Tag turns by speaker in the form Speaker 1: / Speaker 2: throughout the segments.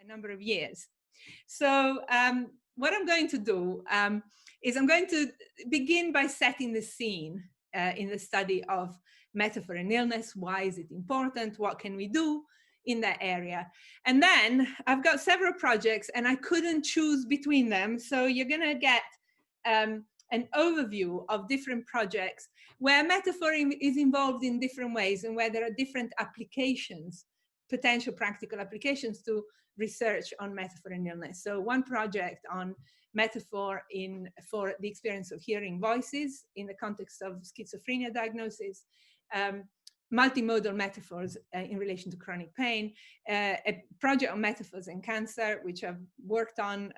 Speaker 1: a number of years. So what I'm going to do is I'm going to begin by setting the scene in the study of metaphor and illness. Why is it important? What can we do in that area? And then I've got several projects and I couldn't choose between them. So you're going to get an overview of different projects where metaphor is involved in different ways and where there are different applications, potential practical applications to research on metaphor and illness. So one project on metaphor for the experience of hearing voices in the context of schizophrenia diagnosis, multimodal metaphors in relation to chronic pain, a project on metaphors and cancer, which I've worked on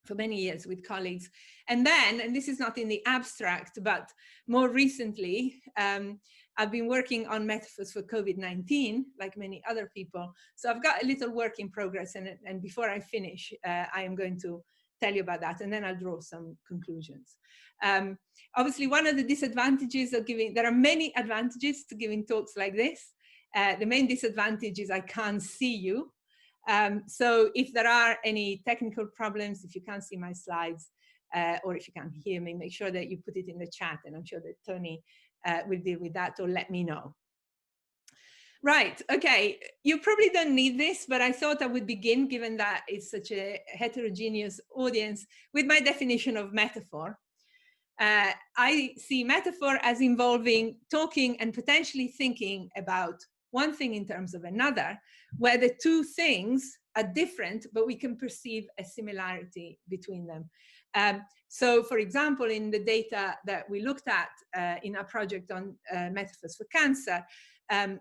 Speaker 1: for many years with colleagues. And then, and this is not in the abstract, but more recently, I've been working on metaphors for COVID-19, like many other people. So I've got a little work in progress, and before I finish, I am going to tell you about that, and then I'll draw some conclusions. Obviously, one of the disadvantages of giving, there are many advantages to giving talks like this. The main disadvantage is I can't see you. So if there are any technical problems, if you can't see my slides, or if you can't hear me, make sure that you put it in the chat, and I'm sure that Tony will deal with that, or let me know. Right, okay, you probably don't need this, but I thought I would begin, given that it's such a heterogeneous audience, with my definition of metaphor. I see metaphor as involving talking and potentially thinking about one thing in terms of another, where the two things are different, but we can perceive a similarity between them. So, for example, in the data that we looked at in our project on metaphors for cancer,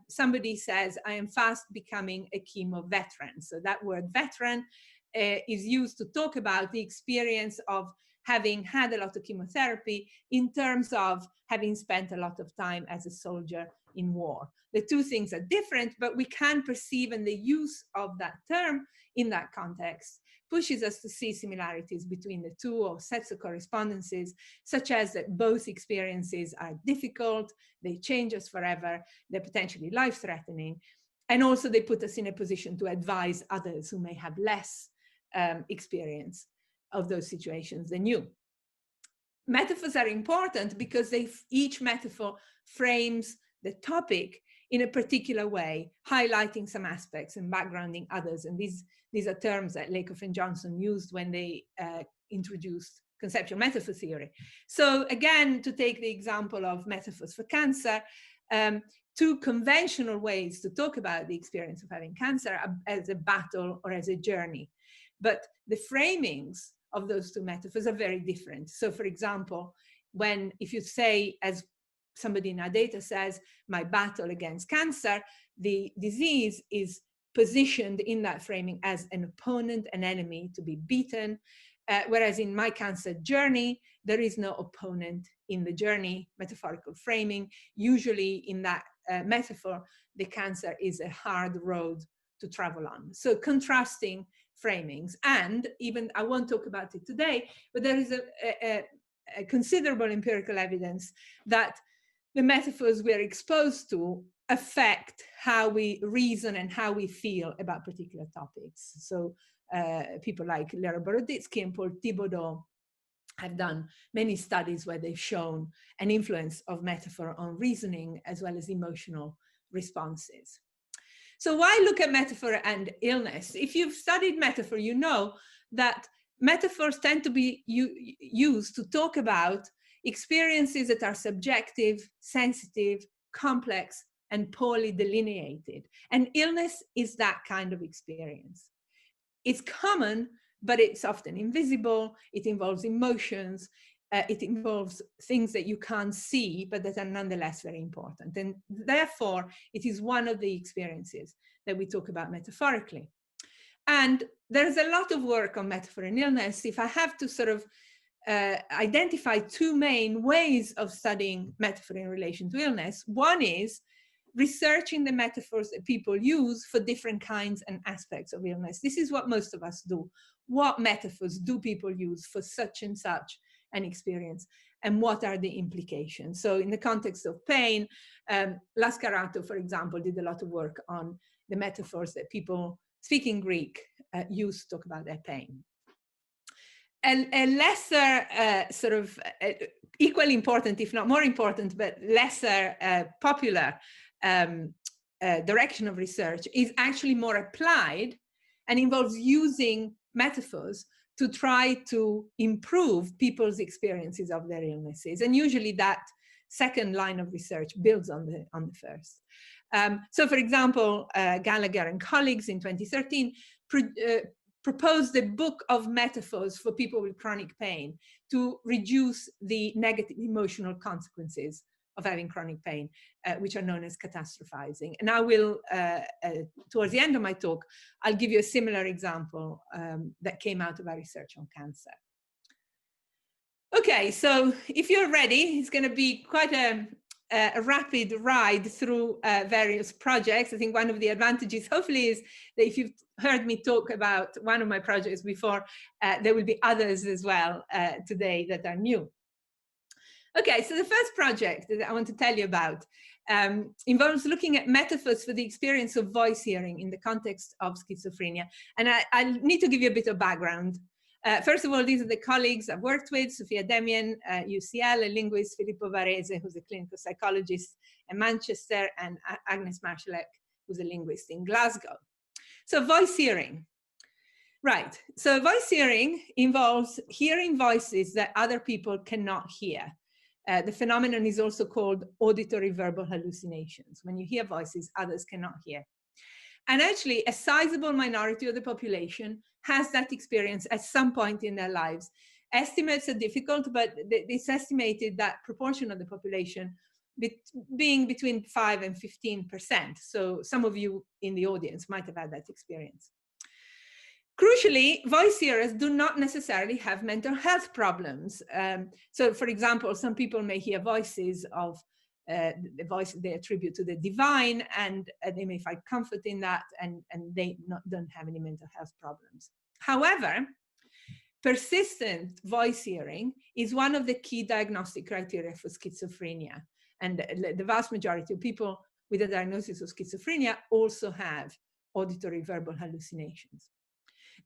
Speaker 1: somebody says, I am fast becoming a chemo veteran. So that word veteran is used to talk about the experience of having had a lot of chemotherapy in terms of having spent a lot of time as a soldier in war. The two things are different, but we can perceive, and the use of that term in that context pushes us to see similarities between the two, or sets of correspondences, such as that both experiences are difficult, they change us forever, they're potentially life-threatening, and also they put us in a position to advise others who may have less experience of those situations than you. Metaphors are important because each metaphor frames the topic in a particular way, highlighting some aspects and backgrounding others. And these are terms that Lakoff and Johnson used when they introduced conceptual metaphor theory. So again, to take the example of metaphors for cancer, two conventional ways to talk about the experience of having cancer as a battle or as a journey. But the framings of those two metaphors are very different. So for example, if you say, as somebody in our data says, my battle against cancer, the disease is positioned in that framing as an opponent, an enemy to be beaten. Whereas in my cancer journey, there is no opponent in the journey, metaphorical framing. Usually in that metaphor, the cancer is a hard road to travel on. So contrasting framings, and even, I won't talk about it today, but there is a considerable empirical evidence that the metaphors we're exposed to affect how we reason and how we feel about particular topics. So people like 𝗟𝗏𝗄𝗏 and 𝗏𝗏𝗄𝗏 have done many studies where they've shown an influence of metaphor on reasoning as well as emotional responses. So why look at metaphor and illness? If you've studied metaphor, you know that metaphors tend to be used to talk about experiences that are subjective, sensitive, complex, and poorly delineated. And illness is that kind of experience. It's common, but it's often invisible. It involves emotions. It involves things that you can't see, but that are nonetheless very important. And therefore, it is one of the experiences that we talk about metaphorically. And there's a lot of work on metaphor and illness. If I have to sort of identify two main ways of studying metaphor in relation to illness, one is researching the metaphors that people use for different kinds and aspects of illness. This is what most of us do. What metaphors do people use for such and such an experience, and what are the implications? So in the context of pain, Lascarato, for example, did a lot of work on the metaphors that people speaking Greek use to talk about their pain. A lesser sort of equally important, if not more important, but lesser popular direction of research is actually more applied and involves using metaphors to try to improve people's experiences of their illnesses. And usually that second line of research builds on the first. So for example, Gallagher and colleagues in 2013 proposed a book of metaphors for people with chronic pain to reduce the negative emotional consequences of having chronic pain, which are known as catastrophizing. And I will, towards the end of my talk, I'll give you a similar example that came out of our research on cancer. Okay, so if you're ready, it's going to be quite a rapid ride through various projects. I think one of the advantages, hopefully, is that if you've heard me talk about one of my projects before, there will be others as well today that are new. Okay, so the first project that I want to tell you about involves looking at metaphors for the experience of voice hearing in the context of schizophrenia. And I need to give you a bit of background. First of all, these are the colleagues I've worked with: 𝗪𝗂 𝗪𝗪𝗪, UCL, a linguist, 𝗵𝗵𝗂 𝗟𝗶𝗲𝗂, who's a clinical psychologist in Manchester, and Agnes Marszalek, who's a linguist in Glasgow. So voice hearing. Right, so voice hearing involves hearing voices that other people cannot hear. The phenomenon is also called auditory verbal hallucinations, when you hear voices others cannot hear. And actually, a sizable minority of the population has that experience at some point in their lives. Estimates are difficult, but it's estimated that proportion of the population being between 5 and 15%. So some of you in the audience might have had that experience. Crucially, voice hearers do not necessarily have mental health problems. So for example, some people may hear voices of the voice they attribute to the divine, and they may find comfort in that, and they don't have any mental health problems. However, persistent voice hearing is one of the key diagnostic criteria for schizophrenia. And the vast majority of people with a diagnosis of schizophrenia also have auditory verbal hallucinations.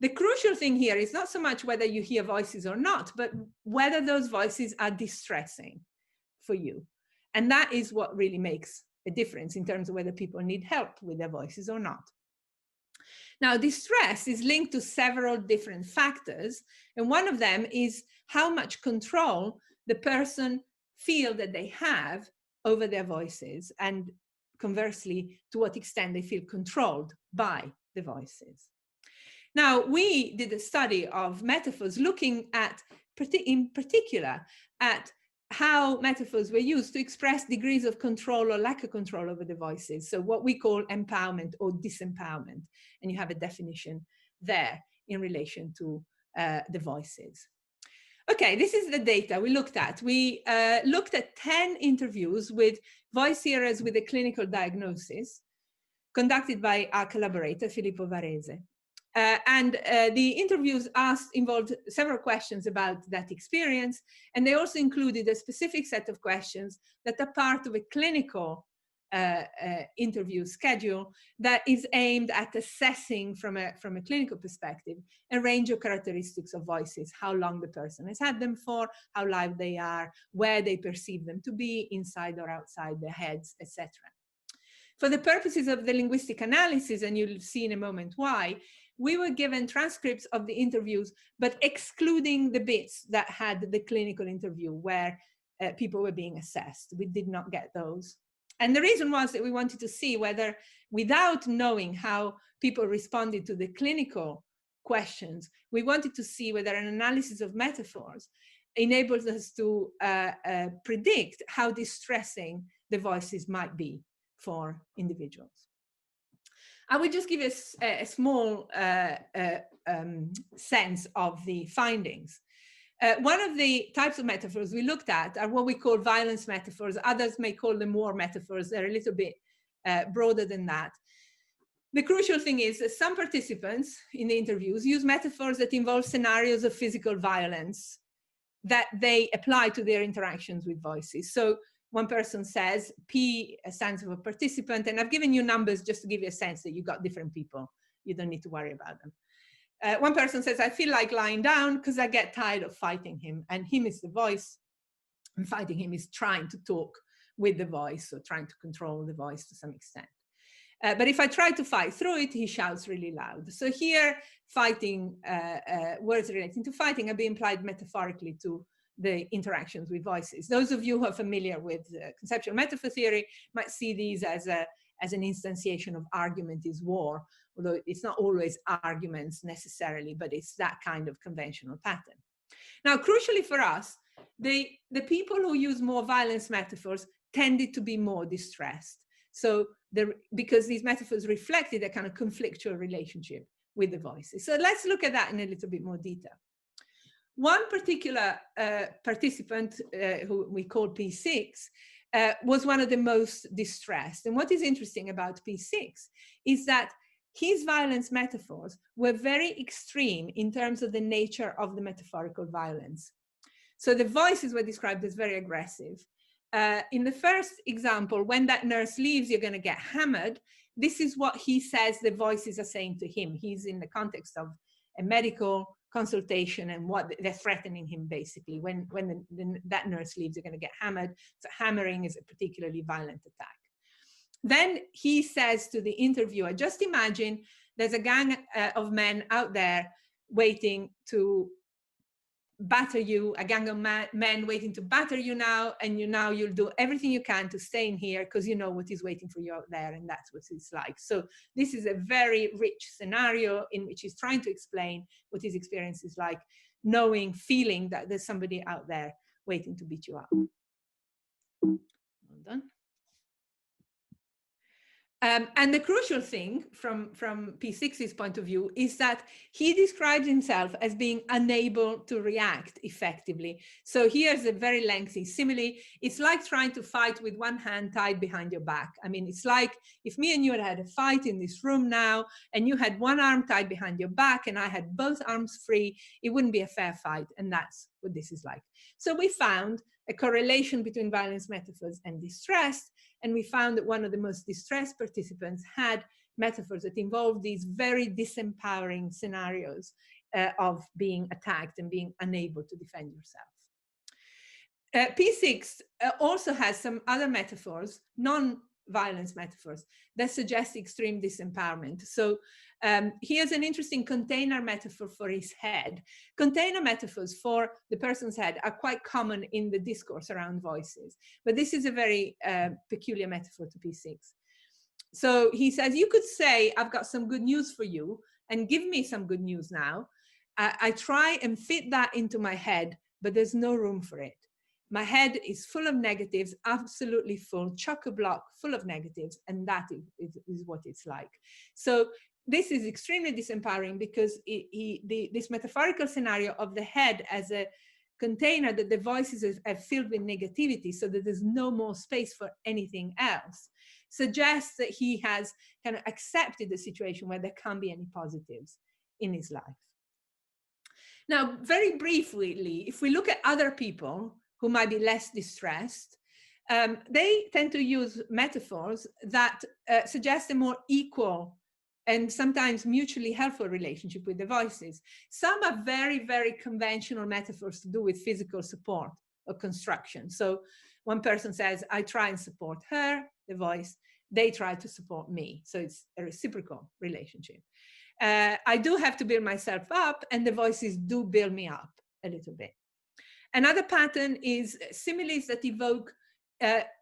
Speaker 1: The crucial thing here is not so much whether you hear voices or not, but whether those voices are distressing for you. And that is what really makes a difference in terms of whether people need help with their voices or not. Now, distress is linked to several different factors, and one of them is how much control the person feels that they have over their voices, and conversely, to what extent they feel controlled by the voices. Now, we did a study of metaphors looking at, in particular, at how metaphors were used to express degrees of control or lack of control over the voices. So what we call empowerment or disempowerment. And you have a definition there in relation to the voices. Okay, this is the data we looked at. We looked at 10 interviews with voice hearers with a clinical diagnosis conducted by our collaborator, 𝗵𝗵𝗂 𝗟𝗔𝗘. And the interviews involved several questions about that experience, and they also included a specific set of questions that are part of a clinical interview schedule that is aimed at assessing from a clinical perspective a range of characteristics of voices: how long the person has had them for, how live they are, where they perceive them to be, inside or outside their heads, etc. For the purposes of the linguistic analysis, and you'll see in a moment why, we were given transcripts of the interviews, but excluding the bits that had the clinical interview where people were being assessed. We did not get those. And the reason was that we wanted to see whether, without knowing how people responded to the clinical questions, we wanted to see whether an analysis of metaphors enables us to predict how distressing the voices might be for individuals. I will just give us a small sense of the findings. One of the types of metaphors we looked at are what we call violence metaphors. Others may call them war metaphors. They're a little bit broader than that. The crucial thing is that some participants in the interviews use metaphors that involve scenarios of physical violence that they apply to their interactions with voices. So one person says, P stands for participant, and I've given you numbers just to give you a sense that you've got different people. You don't need to worry about them. one person says, I feel like lying down because I get tired of fighting him. And him is the voice, and fighting him is trying to talk with the voice, or trying to control the voice to some extent. But if I try to fight through it, he shouts really loud. So here, fighting, words relating to fighting are being applied metaphorically to the interactions with voices. Those of you who are familiar with conceptual metaphor theory might see these as an instantiation of argument is war, although it's not always arguments necessarily, but it's that kind of conventional pattern. Now, crucially for us, the people who use more violence metaphors tended to be more distressed. So because these metaphors reflected a kind of conflictual relationship with the voices. So let's look at that in a little bit more detail. One particular participant, who we call P6, was one of the most distressed. And what is interesting about P6 is that his violence metaphors were very extreme in terms of the nature of the metaphorical violence. So the voices were described as very aggressive. In the first example, when that nurse leaves, you're going to get hammered. This is what he says the voices are saying to him. He's in the context of a medical consultation, and what they're threatening him basically. When that nurse leaves, you're going to get hammered. So hammering is a particularly violent attack. Then he says to the interviewer, just imagine there's a gang of men out there waiting to batter you, a gang of men waiting to batter you now, and you'll do everything you can to stay in here because you know what is waiting for you out there, and that's what it's like. So this is a very rich scenario in which he's trying to explain what his experience is like, feeling that there's somebody out there waiting to beat you up. Well done. And the crucial thing from P6's point of view is that he describes himself as being unable to react effectively. So here's a very lengthy simile. It's like trying to fight with one hand tied behind your back. I mean, it's like if me and you had a fight in this room now, and you had one arm tied behind your back and I had both arms free, it wouldn't be a fair fight. And that's what this is like. So we found a correlation between violence metaphors and distress. And we found that one of the most distressed participants had metaphors that involved these very disempowering scenarios of being attacked and being unable to defend yourself. P6 also has some other metaphors, non-violence metaphors, that suggest extreme disempowerment. So here's an interesting container metaphor for his head. Container metaphors for the person's head are quite common in the discourse around voices, but this is a very peculiar metaphor to P6. So he says, you could say, I've got some good news for you, and give me some good news now. I try and fit that into my head, but there's no room for it. My head is full of negatives, absolutely full, chock-a-block full of negatives, and that is what it's like. So this is extremely disempowering because this metaphorical scenario of the head as a container that the voices are filled with negativity, so that there's no more space for anything else, suggests that he has kind of accepted the situation where there can't be any positives in his life. Now, very briefly, if we look at other people who might be less distressed, they tend to use metaphors that suggest a more equal and sometimes mutually helpful relationship with the voices. Some are very, very conventional metaphors to do with physical support or construction. So one person says, I try and support her, the voice, they try to support me. So it's a reciprocal relationship. I do have to build myself up, and the voices do build me up a little bit. Another pattern is similes that evoke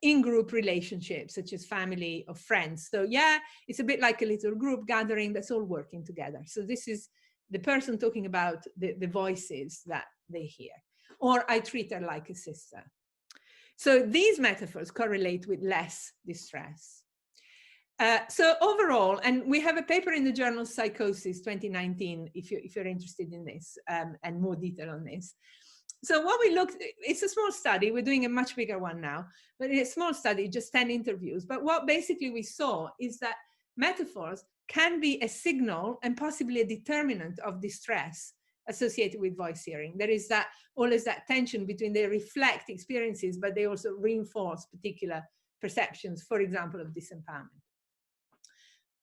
Speaker 1: in-group relationships, such as family or friends. So yeah, it's a bit like a little group gathering that's all working together. So this is the person talking about the voices that they hear. Or I treat her like a sister. So these metaphors correlate with less distress. So overall, and we have a paper in the journal Psychosis 2019, if you're interested in this and more detail on this. So what we looked, it's a small study, we're doing a much bigger one now, but it's a small study, just 10 interviews. But what basically we saw is that metaphors can be a signal and possibly a determinant of distress associated with voice hearing. There is that always that tension between they reflect experiences, but they also reinforce particular perceptions, for example, of disempowerment.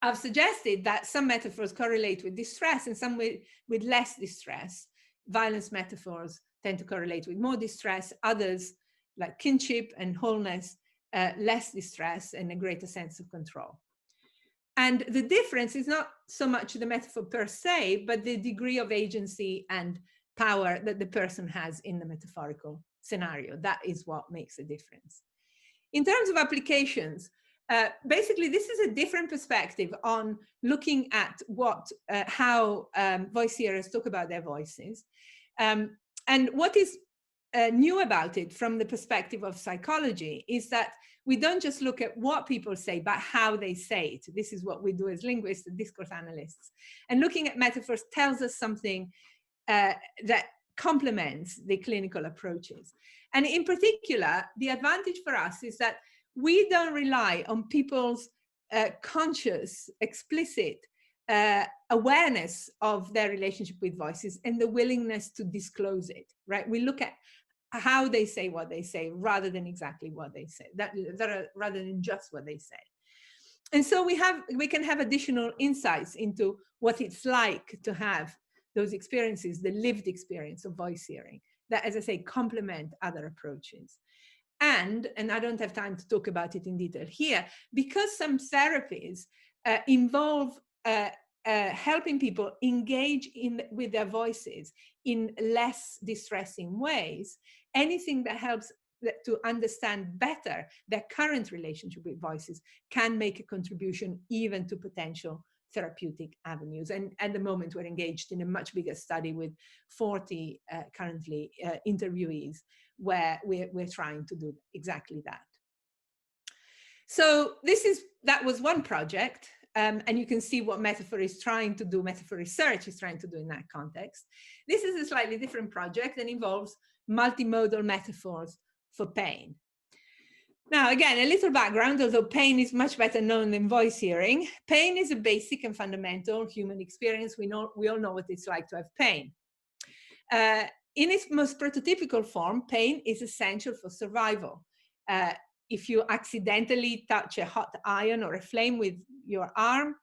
Speaker 1: I've suggested that some metaphors correlate with distress and some with less distress. Violence metaphors tend to correlate with more distress. Others, like kinship and wholeness, less distress and a greater sense of control. And the difference is not so much the metaphor per se, but the degree of agency and power that the person has in the metaphorical scenario. That is what makes a difference. In terms of applications, basically, this is a different perspective on looking at how voice hearers talk about their voices. And what is new about it from the perspective of psychology is that we don't just look at what people say, but how they say it. This is what we do as linguists and discourse analysts. And looking at metaphors tells us something that complements the clinical approaches. And in particular, the advantage for us is that we don't rely on people's conscious, explicit awareness of their relationship with voices and the willingness to disclose it, right? We look at how they say what they say rather than exactly what they say, rather than just what they say. And so we can have additional insights into what it's like to have those experiences, the lived experience of voice hearing, that, as I say, complement other approaches. And I don't have time to talk about it in detail here, because some therapies involve helping people engage with their voices in less distressing ways. Anything that helps to understand better their current relationship with voices can make a contribution even to potential therapeutic avenues. And at the moment, we're engaged in a much bigger study with 40 currently interviewees, where we're trying to do exactly that. So that was one project, and you can see what metaphor is trying to do, metaphor research is trying to do in that context. This is a slightly different project and involves multimodal metaphors for pain. Now, again, a little background, although pain is much better known than voice hearing. Pain is a basic and fundamental human experience. We all know what it's like to have pain. In its most prototypical form, pain is essential for survival. If you accidentally touch a hot iron or a flame with your arm,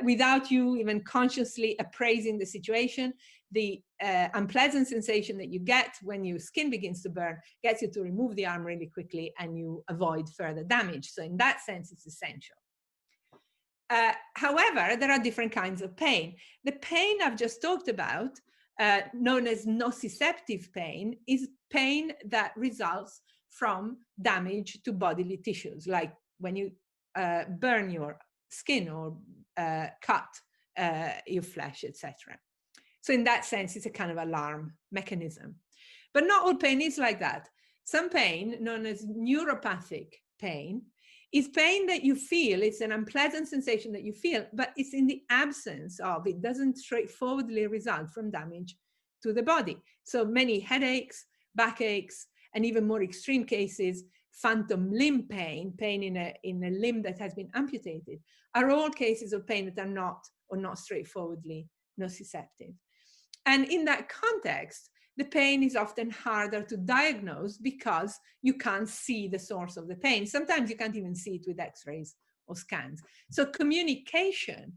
Speaker 1: without you even consciously appraising the situation, the unpleasant sensation that you get when your skin begins to burn gets you to remove the arm really quickly, and you avoid further damage. So in that sense, it's essential. However, there are different kinds of pain. The pain I've just talked about, known as nociceptive pain, is pain that results from damage to bodily tissues, like when you burn your skin or cut your flesh, etc. So in that sense, it's a kind of alarm mechanism. But not all pain is like that. Some pain, known as neuropathic pain, is pain that you feel. It's an unpleasant sensation that you feel, but it's in the absence of, it doesn't straightforwardly result from damage to the body. So many headaches, backaches, and even more extreme cases, phantom limb pain, pain in a limb that has been amputated, are all cases of pain that are not straightforwardly nociceptive. And in that context, the pain is often harder to diagnose because you can't see the source of the pain. Sometimes you can't even see it with X-rays or scans. So communication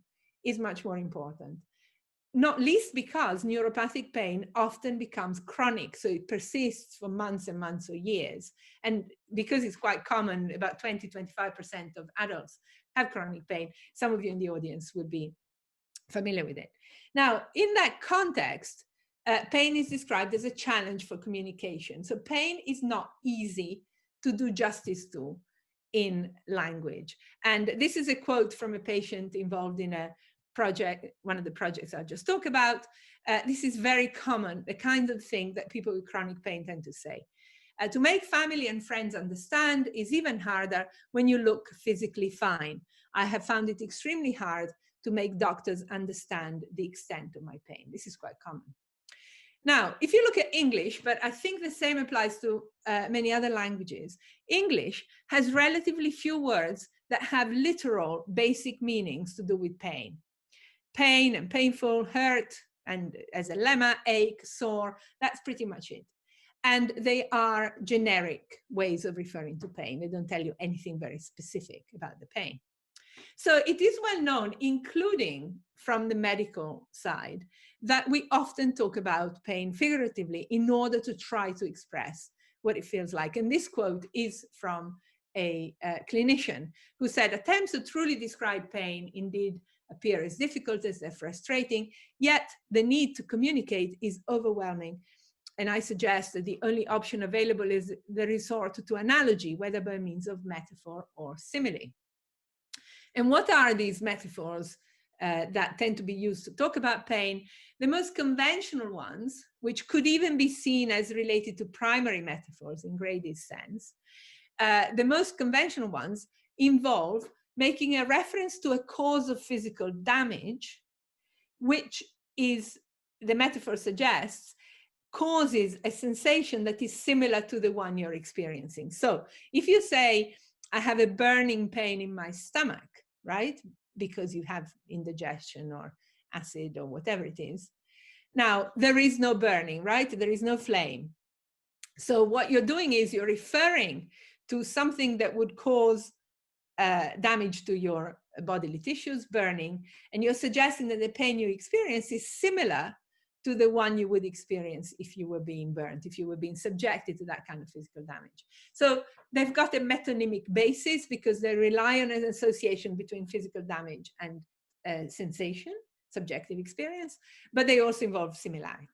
Speaker 1: is much more important, not least because neuropathic pain often becomes chronic. So it persists for months and months or years. And because it's quite common, about 20–25% of adults have chronic pain. Some of you in the audience would be familiar with it. Now, in that context, pain is described as a challenge for communication. So pain is not easy to do justice to in language. And this is a quote from a patient involved in a project, one of the projects I just talked about. This is very common, the kind of thing that people with chronic pain tend to say. To make family and friends understand is even harder when you look physically fine. I have found it extremely hard to make doctors understand the extent of my pain. This is quite common. Now, if you look at English, but I think the same applies to many other languages, English has relatively few words that have literal basic meanings to do with pain. Pain and painful, hurt, and as a lemma, ache, sore, that's pretty much it. And they are generic ways of referring to pain. They don't tell you anything very specific about the pain. So it is well known, including from the medical side, that we often talk about pain figuratively in order to try to express what it feels like. And this quote is from a clinician who said, attempts to truly describe pain indeed appear as difficult as they're frustrating, yet the need to communicate is overwhelming. And I suggest that the only option available is the resort to analogy, whether by means of metaphor or simile. And what are these metaphors that tend to be used to talk about pain? The most conventional ones, which could even be seen as related to primary metaphors in Grady's sense, the most conventional ones involve making a reference to a cause of physical damage, which is, the metaphor suggests, causes a sensation that is similar to the one you're experiencing. So if you say, I have a burning pain in my stomach, right? Because you have indigestion or acid or whatever it is. Now, there is no burning, right? There is no flame. So what you're doing is you're referring to something that would cause damage to your bodily tissues, burning, and you're suggesting that the pain you experience is similar to the one you would experience if you were being burnt, if you were being subjected to that kind of physical damage. So they've got a metonymic basis because they rely on an association between physical damage and sensation, subjective experience, but they also involve similarity.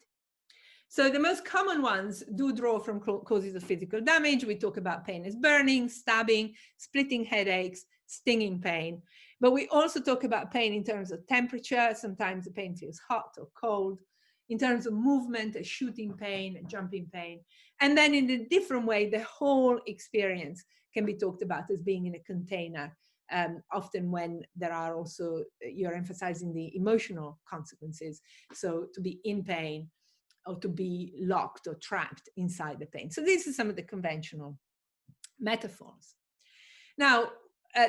Speaker 1: So the most common ones do draw from causes of physical damage. We talk about pain as burning, stabbing, splitting headaches, stinging pain. But we also talk about pain in terms of temperature. Sometimes the pain feels hot or cold. In terms of movement, a shooting pain, a jumping pain. And then in a different way, the whole experience can be talked about as being in a container. Often when there are also, you're emphasizing the emotional consequences. So to be in pain, or to be locked or trapped inside the pain. So these are some of the conventional metaphors. Now,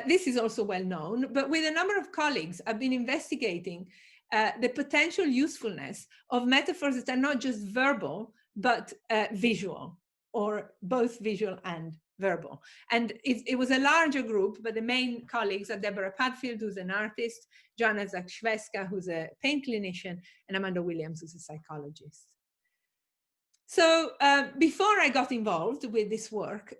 Speaker 1: this is also well known, but with a number of colleagues, I've been investigating the potential usefulness of metaphors that are not just verbal, but visual, or both visual and verbal. And it was a larger group, but the main colleagues are Deborah Padfield, who's an artist, Joanna 𝗪𝗪𝗂, who's a pain clinician, and Amanda Williams, who's a psychologist. So before I got involved with this work,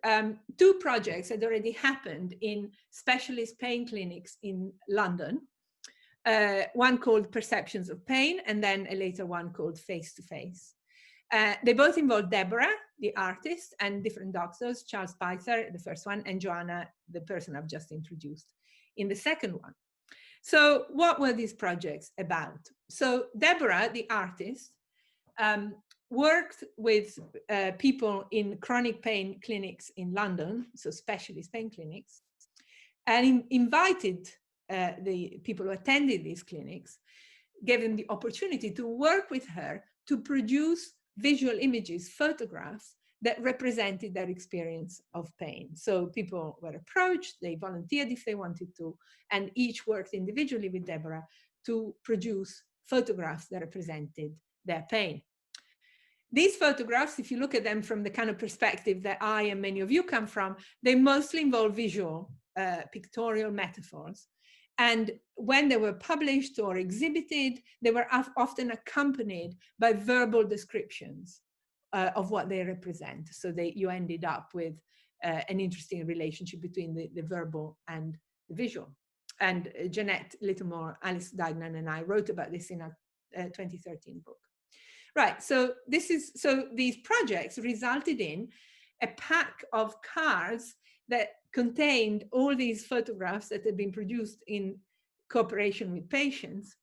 Speaker 1: two projects had already happened in specialist pain clinics in London. One called Perceptions of Pain, and then a later one called Face to Face. They both involved Deborah, the artist, and different doctors, 𝗪𝗪𝗂, the first one, and Joanna, the person I've just introduced, in the second one. So what were these projects about? So Deborah, the artist, worked with people in chronic pain clinics in London, so specialist pain clinics, and invited the people who attended these clinics, gave them the opportunity to work with her to produce visual images, photographs that represented their experience of pain. So people were approached, they volunteered if they wanted to, and each worked individually with Deborah to produce photographs that represented their pain. These photographs, if you look at them from the kind of perspective that I and many of you come from, they mostly involve visual, pictorial metaphors. And when they were published or exhibited, they were often accompanied by verbal descriptions of what they represent. So you ended up with an interesting relationship between the verbal and the visual. And Jeanette Littlemore, Alice Dagnan, and I wrote about this in our 2013 book. Right, so these projects resulted in a pack of cards that contained all these photographs that had been produced in cooperation with patients,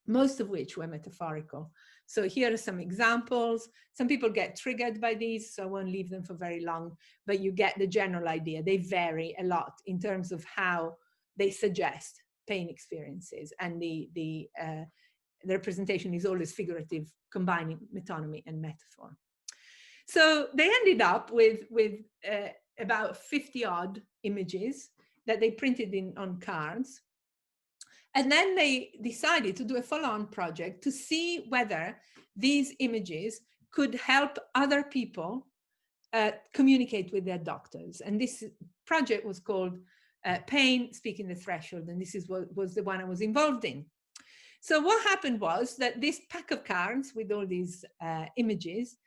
Speaker 1: most of which were metaphorical. So here are some examples. Some people get triggered by these, so I won't leave them for very long, but you get the general idea. They vary a lot in terms of how they suggest pain experiences, and the representation is always figurative, combining metonymy and metaphor. So they ended up with about 50-odd images that they printed on cards. And then they decided to do a follow-on project to see whether these images could help other people communicate with their doctors. And this project was called pain, speaking the threshold, and this is what was the one I was involved in. So what happened was that this pack of cards with all these images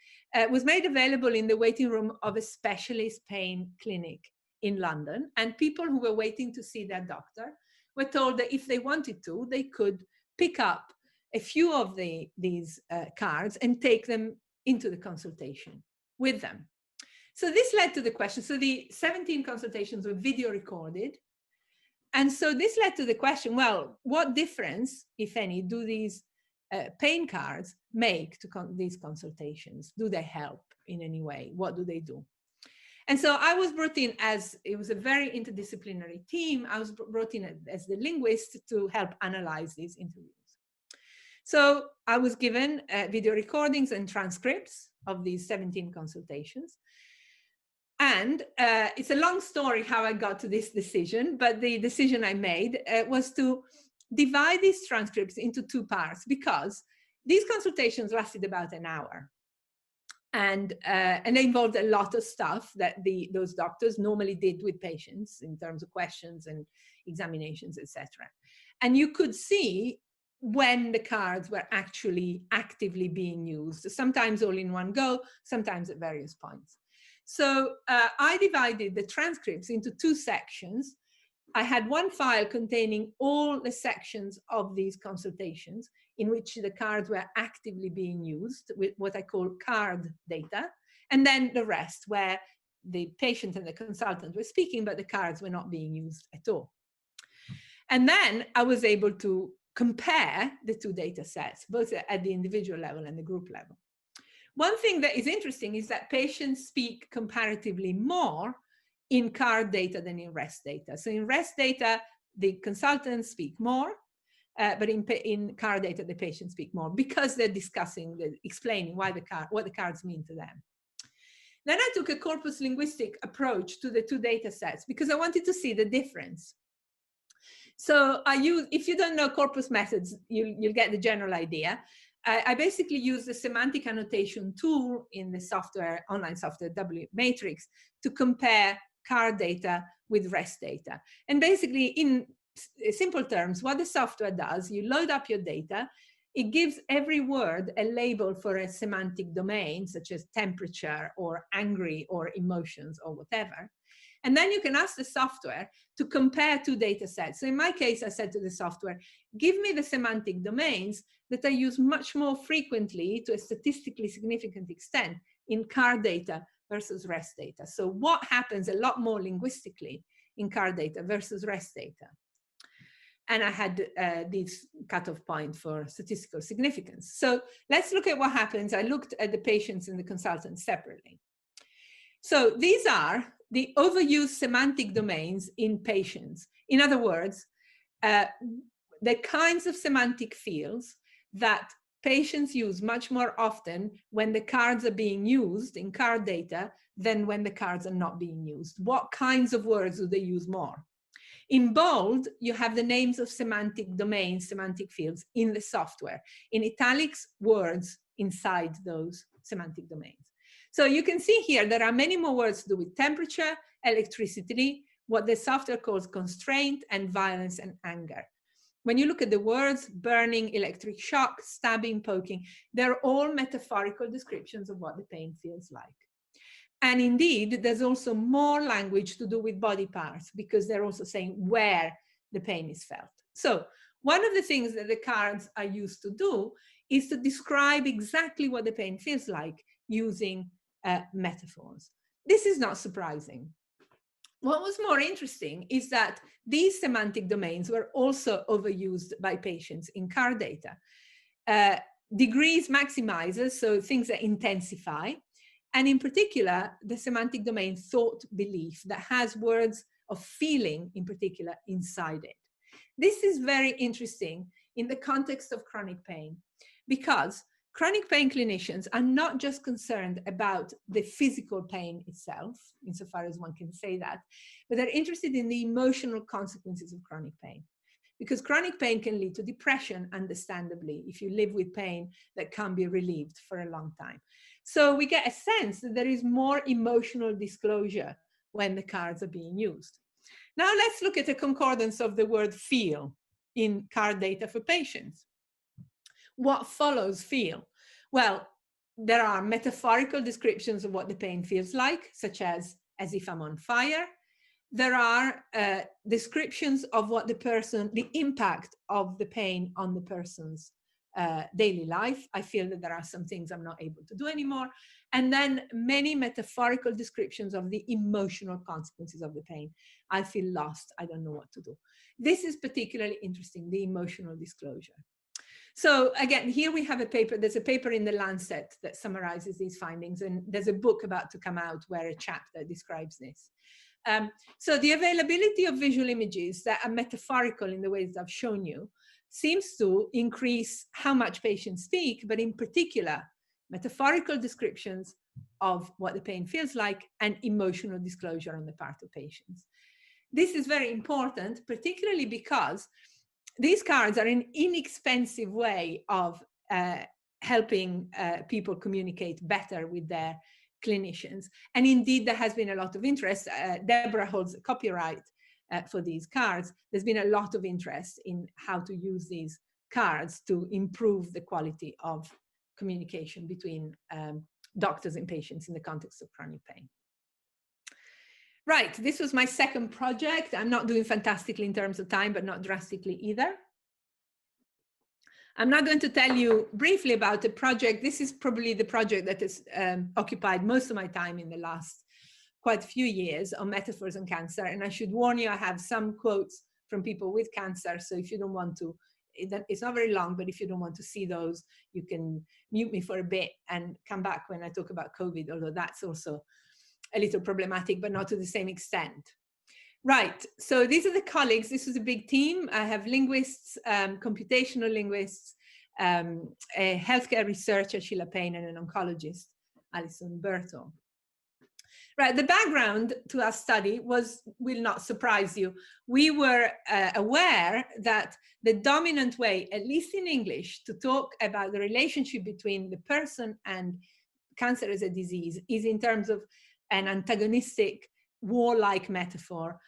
Speaker 1: was made available in the waiting room of a specialist pain clinic in London, and people who were waiting to see their doctor were told that if they wanted to, they could pick up a few of these cards and take them into the consultation with them. So this led to the question, so the 17 consultations were video recorded. And so this led to the question, well, what difference, if any, do these pain cards make to these consultations? Do they help in any way? What do they do? And so I was brought in as, it was a very interdisciplinary team, I was brought in as the linguist to help analyze these interviews. So I was given video recordings and transcripts of these 17 consultations. And it's a long story how I got to this decision, but the decision I made was to divide these transcripts into two parts, because these consultations lasted about an hour. And they involved a lot of stuff that those doctors normally did with patients in terms of questions and examinations, etc. And you could see when the cards were actually actively being used, sometimes all in one go, sometimes at various points. So I divided the transcripts into two sections. I had one file containing all the sections of these consultations in which the cards were actively being used with what I call card data, and then the rest where the patient and the consultant were speaking, but the cards were not being used at all. And then I was able to compare the two data sets, both at the individual level and the group level. One thing that is interesting is that patients speak comparatively more in card data than in rest data. So in rest data, the consultants speak more, but in card data, the patients speak more because they're discussing, explaining why what the cards mean to them. Then I took a corpus linguistic approach to the two data sets because I wanted to see the difference. So if you don't know corpus methods, you'll get the general idea. I basically use the semantic annotation tool in the software, online software 𝗏 to compare card data with rest data. And basically, in simple terms, what the software does, you load up your data, it gives every word a label for a semantic domain, such as temperature or angry or emotions or whatever. And then you can ask the software to compare two data sets. So in my case, I said to the software, give me the semantic domains that I use much more frequently to a statistically significant extent in card data versus rest data. So what happens a lot more linguistically in card data versus rest data? And I had this cutoff point for statistical significance. So let's look at what happens. I looked at the patients and the consultants separately. So these are the overused semantic domains in patients. In other words, the kinds of semantic fields that patients use much more often when the cards are being used in card data than when the cards are not being used. What kinds of words do they use more? In bold, you have the names of semantic domains, semantic fields in the software. In italics, words inside those semantic domains. So you can see here, there are many more words to do with temperature, electricity, what the software calls constraint, and violence and anger. When you look at the words, burning, electric shock, stabbing, poking, they're all metaphorical descriptions of what the pain feels like. And indeed, there's also more language to do with body parts because they're also saying where the pain is felt. So one of the things that the cards are used to do is to describe exactly what the pain feels like using metaphors. This is not surprising. What was more interesting is that these semantic domains were also overused by patients in card data. Degrees maximizers, so things that intensify, and in particular, the semantic domain thought belief that has words of feeling in particular inside it. This is very interesting in the context of chronic pain because chronic pain clinicians are not just concerned about the physical pain itself, insofar as one can say that, but they're interested in the emotional consequences of chronic pain. Because chronic pain can lead to depression, understandably, if you live with pain that can't be relieved for a long time. So we get a sense that there is more emotional disclosure when the cards are being used. Now let's look at a concordance of the word feel in card data for patients. What follows feel? Well, there are metaphorical descriptions of what the pain feels like, such as if I'm on fire. There are descriptions of what the impact of the pain on the person's daily life. I feel that there are some things I'm not able to do anymore. And then many metaphorical descriptions of the emotional consequences of the pain. I feel lost. I don't know what to do. This is particularly interesting, the emotional disclosure. So again, here we have a paper. There's a paper in the Lancet that summarizes these findings, and there's a book about to come out where a chapter describes this. So the availability of visual images that are metaphorical in the ways I've shown you seems to increase how much patients speak, but in particular, metaphorical descriptions of what the pain feels like and emotional disclosure on the part of patients. This is very important, particularly because these cards are an inexpensive way of helping people communicate better with their clinicians. And indeed, there has been a lot of interest. Deborah holds copyright for these cards. There's been a lot of interest in how to use these cards to improve the quality of communication between doctors and patients in the context of chronic pain. Right, this was my second project. I'm not doing fantastically in terms of time, but not drastically either. I'm not going to tell you briefly about the project. This is probably the project that has occupied most of my time in the last quite a few years on metaphors on cancer. And I should warn you, I have some quotes from people with cancer. So if you don't want to, it's not very long, but if you don't want to see those, you can mute me for a bit and come back when I talk about COVID, although that's also a little problematic, but not to the same extent. Right, so these are the colleagues. This is a big team. I have linguists, computational linguists, a healthcare researcher, Sheila Payne, and an oncologist, Alison Berto. Right, the background to our study will not surprise you. We were aware that the dominant way, at least in English, to talk about the relationship between the person and cancer as a disease is in terms of an antagonistic, warlike metaphor,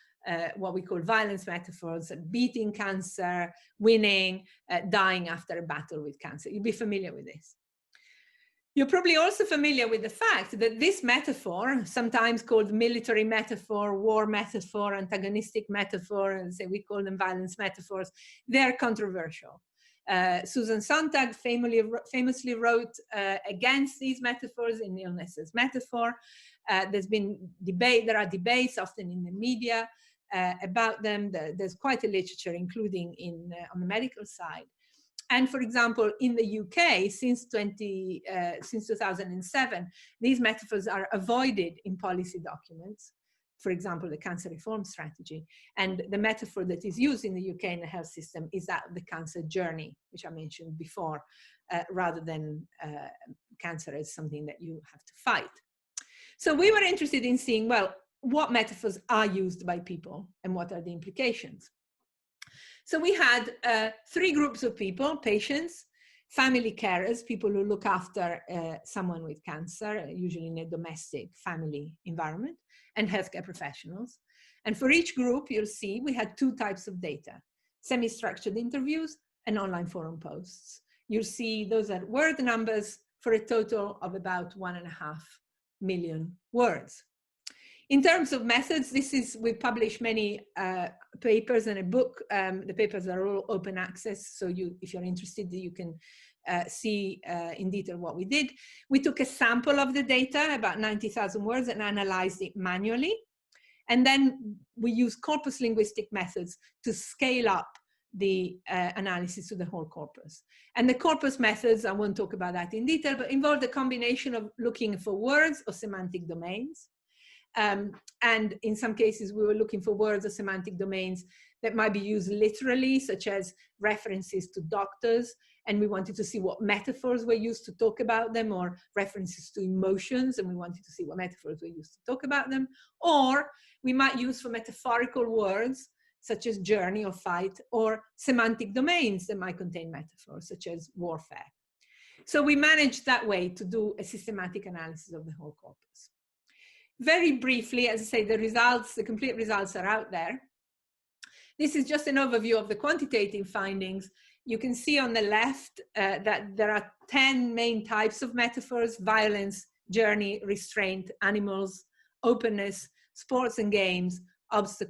Speaker 1: what we call violence metaphors, beating cancer, winning, dying after a battle with cancer. You'll be familiar with this. You're probably also familiar with the fact that this metaphor, sometimes called military metaphor, war metaphor, antagonistic metaphor, and say we call them violence metaphors, they're controversial. Susan Sontag famously wrote against these metaphors in Illness as Metaphor. There's been debate, there are debates often in the media about them. There's quite a literature, including on the medical side. And for example, in the UK, since 2007, these metaphors are avoided in policy documents. For example, the cancer reform strategy. And the metaphor that is used in the UK in the health system is that of the cancer journey, which I mentioned before, rather than cancer as something that you have to fight. So we were interested in seeing, well, what metaphors are used by people and what are the implications. So we had 3 groups of people: patients, family carers, people who look after someone with cancer, usually in a domestic family environment, and healthcare professionals. And for each group, you'll see we had 2 types of data: semi-structured interviews and online forum posts. You'll see those are word numbers for a total of about 1.5 million words. In terms of methods, we've published many papers and a book. The papers are all open access, so if you're interested, you can see in detail what we did. We took a sample of the data, about 90,000 words, and analyzed it manually. And then we used corpus linguistic methods to scale up the analysis to the whole corpus. And the corpus methods, I won't talk about that in detail, but involved a combination of looking for words or semantic domains. And in some cases, we were looking for words or semantic domains that might be used literally, such as references to doctors. And we wanted to see what metaphors were used to talk about them, or references to emotions, and we wanted to see what metaphors were used to talk about them. Or we might use for metaphorical words, such as journey or fight, or semantic domains that might contain metaphors, such as warfare. So we managed that way to do a systematic analysis of the whole corpus. Very briefly, as I say, the complete results are out there. This is just an overview of the quantitative findings. You can see on the left that there are 10 main types of metaphors: violence, journey, restraint, animals, openness, sports and games,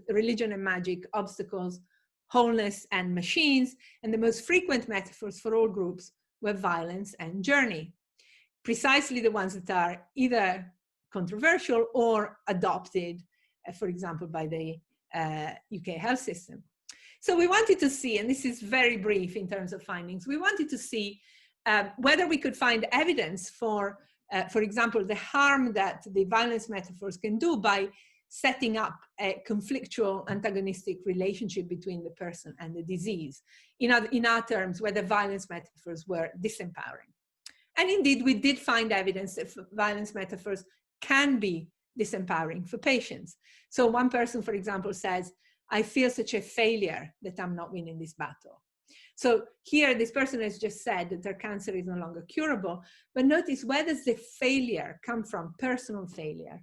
Speaker 1: religion and magic, obstacles, wholeness, and machines. And the most frequent metaphors for all groups were violence and journey, precisely the ones that are either controversial or adopted, for example, by the UK health system. So we wanted to see, and this is very brief in terms of findings, we wanted to see whether we could find evidence for example, the harm that the violence metaphors can do by setting up a conflictual antagonistic relationship between the person and the disease. In our terms, whether violence metaphors were disempowering. And indeed, we did find evidence that violence metaphors can be disempowering for patients. So one person, for example, says, "I feel such a failure that I'm not winning this battle." So here, this person has just said that their cancer is no longer curable, but notice, where does the failure come from? Personal failure.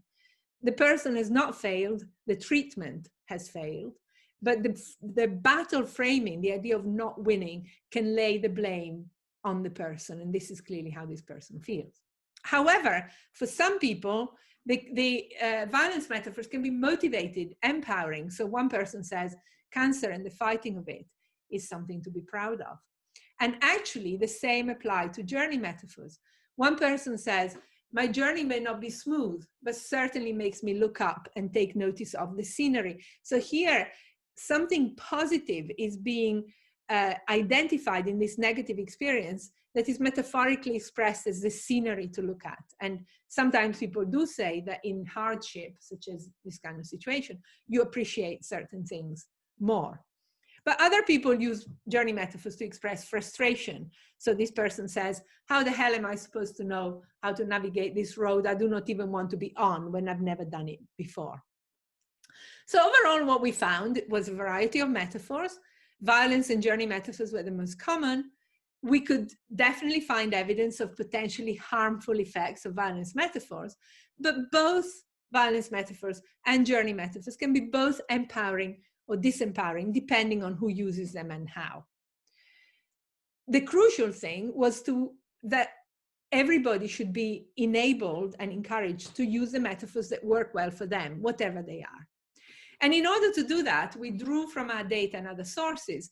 Speaker 1: The person has not failed, the treatment has failed, but the battle framing, the idea of not winning, can lay the blame on the person, and this is clearly how this person feels. However, for some people, the violence metaphors can be motivated, empowering. So one person says, "Cancer and the fighting of it is something to be proud of." And actually, the same applies to journey metaphors. One person says, "My journey may not be smooth, but certainly makes me look up and take notice of the scenery." So here, something positive is being identified in this negative experience that is metaphorically expressed as the scenery to look at. And sometimes people do say that in hardship, such as this kind of situation, you appreciate certain things more. But other people use journey metaphors to express frustration. So this person says, "How the hell am I supposed to know how to navigate this road I do not even want to be on when I've never done it before?" So overall, what we found was a variety of metaphors. Violence and journey metaphors were the most common. We could definitely find evidence of potentially harmful effects of violence metaphors, but both violence metaphors and journey metaphors can be both empowering or disempowering, depending on who uses them and how. The crucial thing was that everybody should be enabled and encouraged to use the metaphors that work well for them, whatever they are. And in order to do that, we drew from our data and other sources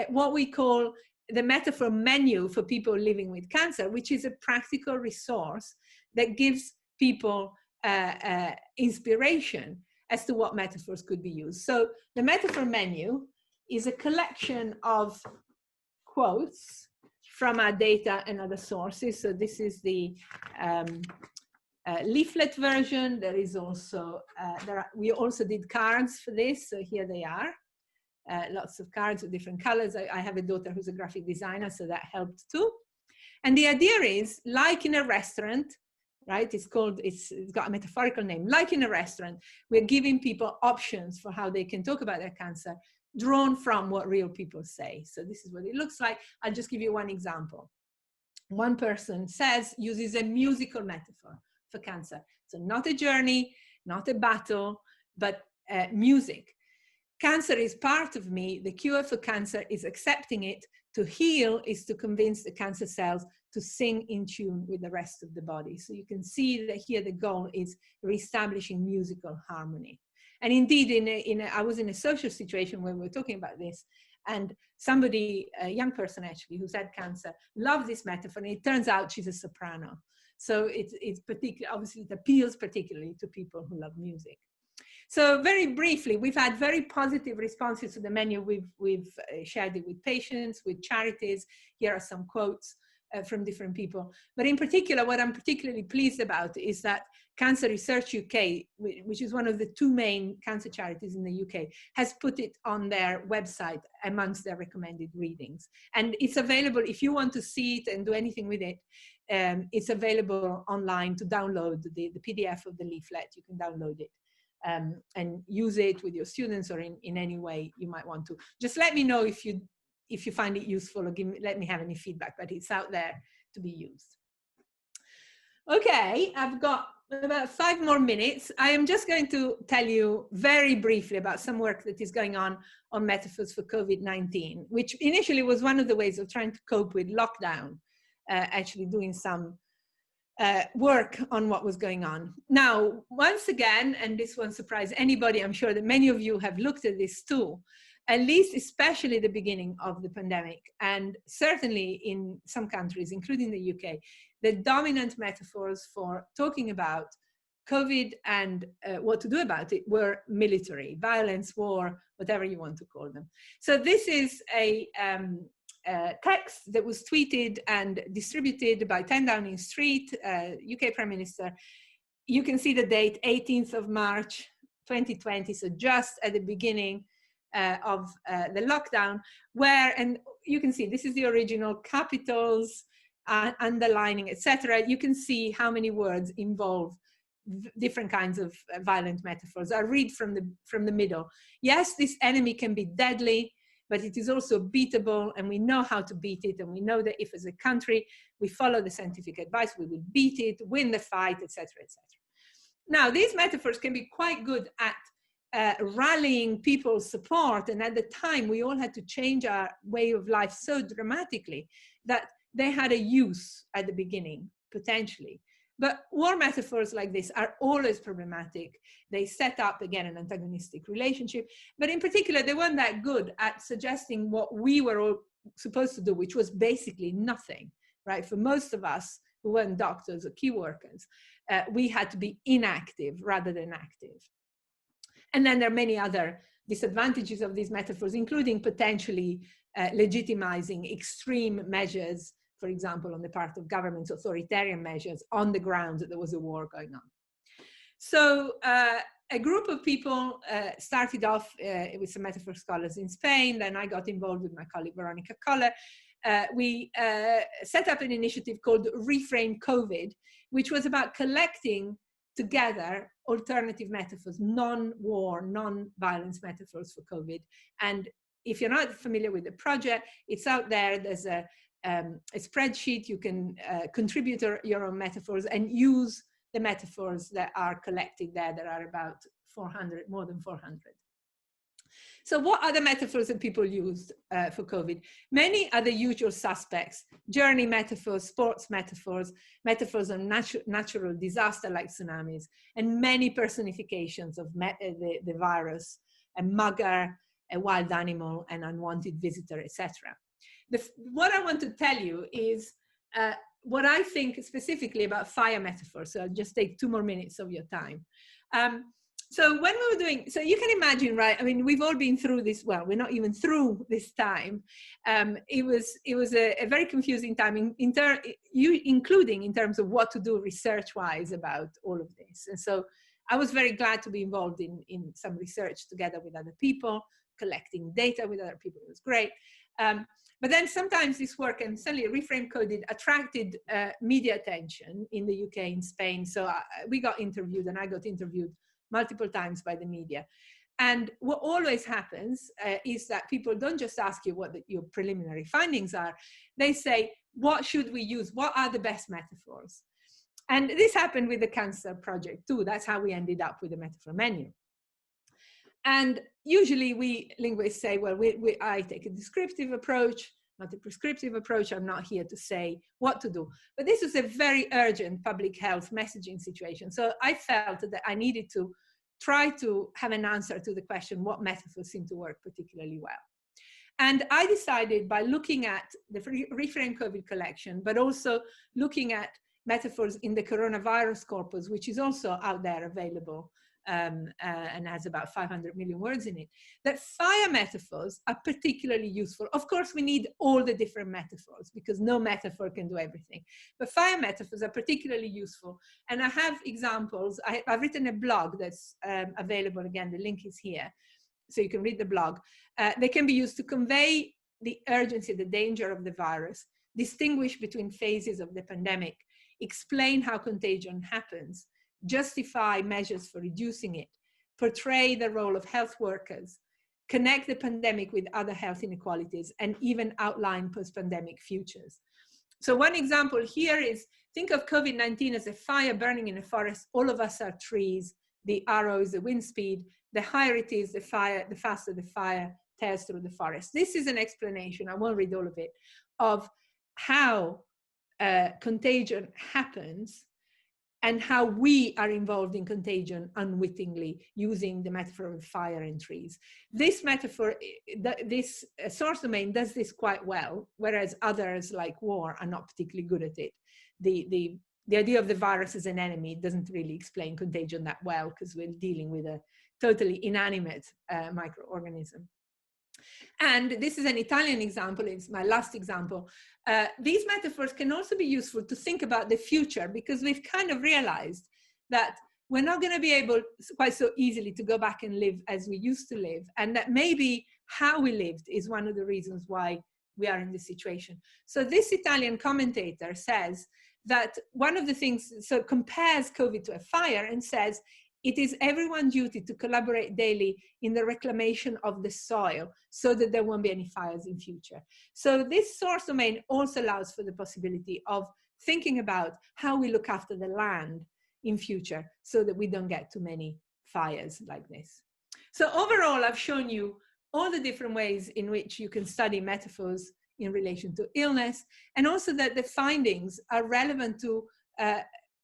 Speaker 1: what we call the metaphor menu for people living with cancer, which is a practical resource that gives people inspiration as to what metaphors could be used. So the metaphor menu is a collection of quotes from our data and other sources. So this is the leaflet version. There is also, we also did cards for this. So here they are, lots of cards with different colors. I have a daughter who's a graphic designer, so that helped too. And the idea is, like in a restaurant, right? It's got a metaphorical name. Like in a restaurant, we're giving people options for how they can talk about their cancer, drawn from what real people say. So this is what it looks like. I'll just give you one example. One person uses a musical metaphor for cancer. So not a journey, not a battle, but music. Cancer is part of me. The cure for cancer is accepting it. To heal is to convince the cancer cells to sing in tune with the rest of the body. So you can see that here the goal is reestablishing musical harmony. And indeed, I was in a social situation where we were talking about this, and somebody, a young person actually, who's had cancer, loved this metaphor, and it turns out she's a soprano. So it's particularly, obviously it appeals particularly to people who love music. So very briefly, we've had very positive responses to the menu. We've shared it with patients, with charities. Here are some quotes from different people. But in particular, what I'm particularly pleased about is that Cancer Research UK, which is one of the two main cancer charities in the UK, has put it on their website amongst their recommended readings. And it's available, if you want to see it and do anything with it, it's available online to download the PDF of the leaflet. You can download it and use it with your students, or in any way you might want to. Just let me know if you find it useful, or let me have any feedback, but it's out there to be used. Okay, I've got about 5 more minutes. I am just going to tell you very briefly about some work that is going on metaphors for COVID-19, which initially was one of the ways of trying to cope with lockdown, actually doing some work on what was going on. Now, once again, and this won't surprise anybody, I'm sure that many of you have looked at this too, at least especially the beginning of the pandemic, and certainly in some countries, including the UK, the dominant metaphors for talking about COVID and what to do about it were military, violence, war, whatever you want to call them. So this is a text that was tweeted and distributed by 10 Downing Street, UK Prime Minister. You can see the date, 18th of March, 2020, so just at the beginning of the lockdown, where, and you can see this is the original, capitals, underlining, etc. You can see how many words involve different kinds of violent metaphors. I read from the middle. Yes, this enemy can be deadly, but it is also beatable, and we know how to beat it, and we know that if as a country we follow the scientific advice, we will beat it, win the fight, etc., etc. Now, these metaphors can be quite good at rallying people's support, and at the time we all had to change our way of life so dramatically that they had a use at the beginning, potentially. But war metaphors like this are always problematic. They set up, again, an antagonistic relationship, but in particular, they weren't that good at suggesting what we were all supposed to do, which was basically nothing, right? For most of us who weren't doctors or key workers, we had to be inactive rather than active. And then there are many other disadvantages of these metaphors, including potentially legitimizing extreme measures, for example, on the part of governments, authoritarian measures on the ground that there was a war going on. So a group of people started off with some metaphor scholars in Spain. Then I got involved with my colleague, Veronica Koller. We set up an initiative called Reframe COVID, which was about collecting together alternative metaphors, non-war, non-violence metaphors for COVID. And if you're not familiar with the project, it's out there. There's a spreadsheet. You can contribute your own metaphors and use the metaphors that are collected there. There are about 400, more than 400. So what are the metaphors that people used for COVID? Many are the usual suspects: journey metaphors, sports metaphors, metaphors on natural disaster like tsunamis, and many personifications of the virus, a mugger, a wild animal, an unwanted visitor, etc. What I want to tell you is what I think specifically about fire metaphors. So I'll just take 2 more minutes of your time. So when we were doing, so you can imagine, right? I mean, we've all been through this. Well, we're not even through this time. It was a very confusing time, including in terms of what to do research-wise about all of this. And so I was very glad to be involved in some research together with other people, collecting data with other people. It was great. But then sometimes this work, and certainly Reframe COVID, attracted media attention in the UK, in Spain. So we got interviewed, and I got interviewed multiple times by the media. And what always happens is that people don't just ask you what your preliminary findings are. They say, what should we use? What are the best metaphors? And this happened with the cancer project too. That's how we ended up with the metaphor menu. And usually we linguists say, well, I take a descriptive approach, not a prescriptive approach. I'm not here to say what to do. But this was a very urgent public health messaging situation. So I felt that I needed to try to have an answer to the question, what metaphors seem to work particularly well. And I decided, by looking at the Reframe COVID collection, but also looking at metaphors in the coronavirus corpus, which is also out there available, and has about 500 million words in it, that fire metaphors are particularly useful. Of course, we need all the different metaphors because no metaphor can do everything. But fire metaphors are particularly useful. And I have examples. I've written a blog that's available. Again, the link is here, so you can read the blog. They can be used to convey the urgency, the danger of the virus, distinguish between phases of the pandemic, explain how contagion happens, justify measures for reducing it, portray the role of health workers, connect the pandemic with other health inequalities, and even outline post-pandemic futures. So one example here is think of COVID-19 as a fire burning in a forest. All of us are trees. The arrow is the wind speed. The higher it is, the faster the fire tears through the forest. This is an explanation, I won't read all of it, of how contagion happens and how we are involved in contagion unwittingly, using the metaphor of fire and trees. This metaphor, this source domain does this quite well, whereas others like war are not particularly good at it. The idea of the virus as an enemy doesn't really explain contagion that well, because we're dealing with a totally inanimate microorganism. And this is an Italian example, it's my last example. These metaphors can also be useful to think about the future, because we've kind of realized that we're not going to be able quite so easily to go back and live as we used to live, and that maybe how we lived is one of the reasons why we are in this situation. So this Italian commentator says that one of the things, so compares COVID to a fire and says, it is everyone's duty to collaborate daily in the reclamation of the soil so that there won't be any fires in future. So this source domain also allows for the possibility of thinking about how we look after the land in future so that we don't get too many fires like this. So overall, I've shown you all the different ways in which you can study metaphors in relation to illness, and also that the findings are relevant to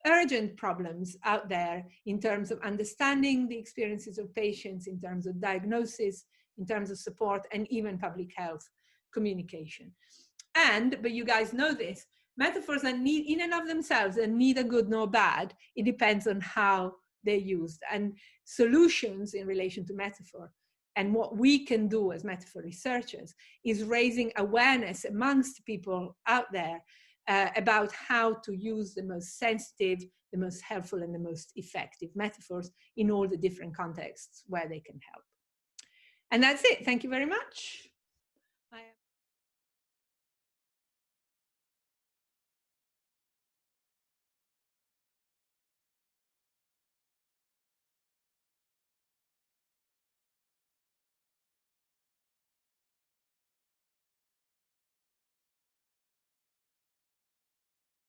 Speaker 1: urgent problems out there in terms of understanding the experiences of patients, in terms of diagnosis, in terms of support, and even public health communication. But you guys know this, metaphors are in and of themselves are neither good nor bad. It depends on how they're used. And solutions in relation to metaphor, and what we can do as metaphor researchers, is raising awareness amongst people out there about how to use the most sensitive, the most helpful, and the most effective metaphors in all the different contexts where they can help. And that's it. Thank you very much.